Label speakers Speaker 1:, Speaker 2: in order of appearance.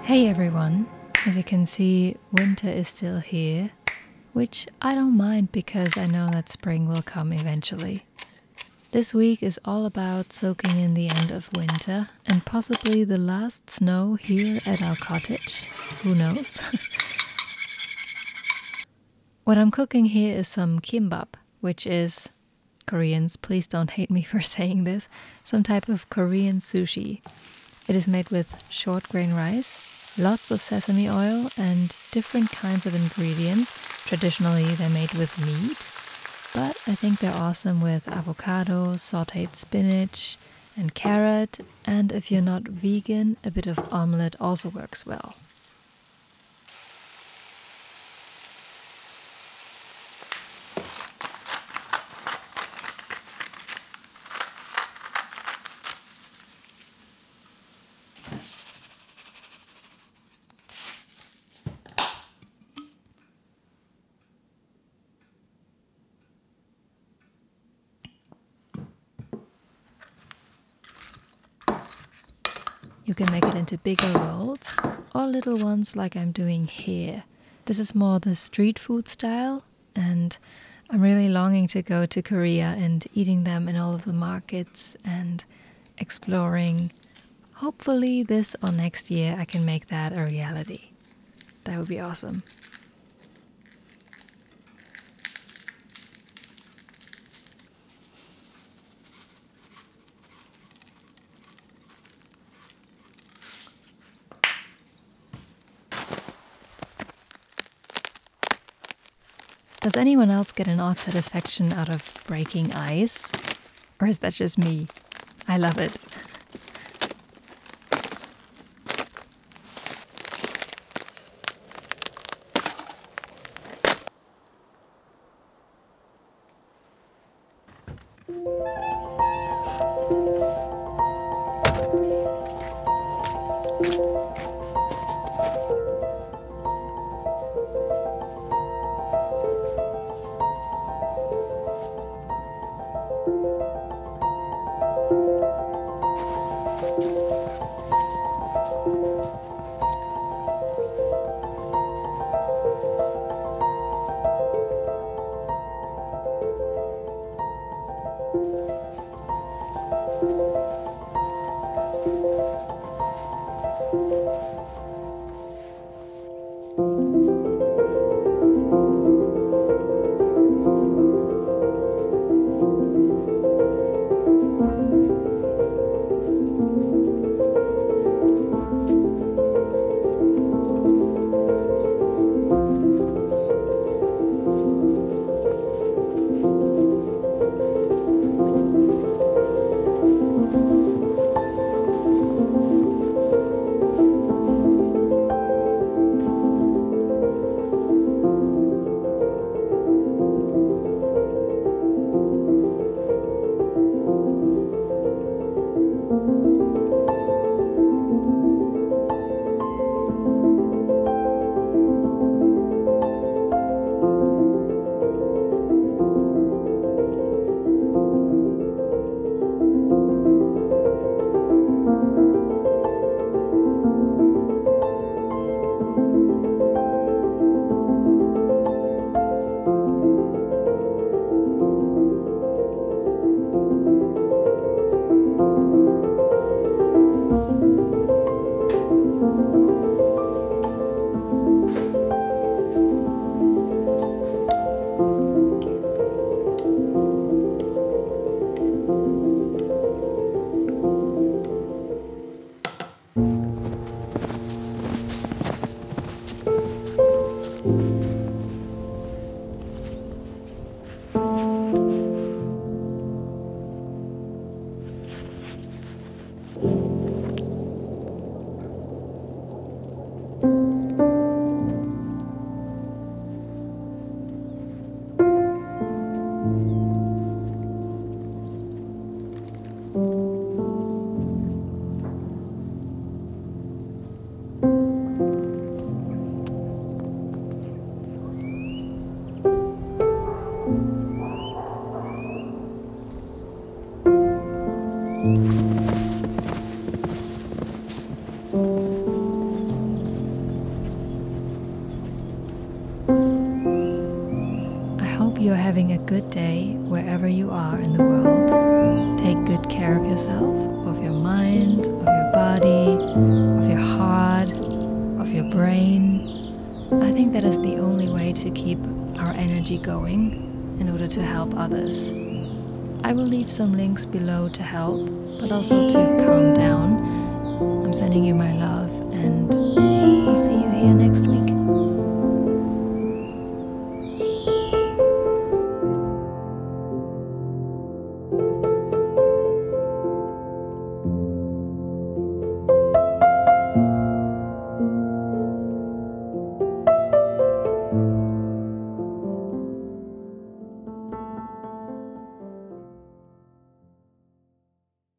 Speaker 1: Hey everyone! As you can see, winter is still here, which I don't mind because I know that spring will come eventually. This week is all about soaking in the end of winter and possibly the last snow here at our cottage. Who knows? What I'm cooking here is some gimbap, which is, Koreans, please don't hate me for saying this, some type of Korean sushi. It is made with short grain rice, lots of sesame oil and different kinds of ingredients. Traditionally they're made with meat, but I think they're awesome with avocado, sautéed spinach and carrot, and if you're not vegan, a bit of omelette also works well. You can make it into bigger rolls or little ones like I'm doing here. This is more the street food style, and I'm really longing to go to Korea and eating them in all of the markets and exploring. Hopefully this or next year I can make that a reality. That would be awesome. Does anyone else get an odd satisfaction out of breaking ice? Or is that just me? I love it. hope you're having a good day wherever you are in the world. Take good care of yourself, of your mind, of your body, of your heart, of your brain. I think that is the only way to keep our energy going in order to help others. I will leave some links below to help, but also to calm down. I'm sending you my love, and I'll see you here next week.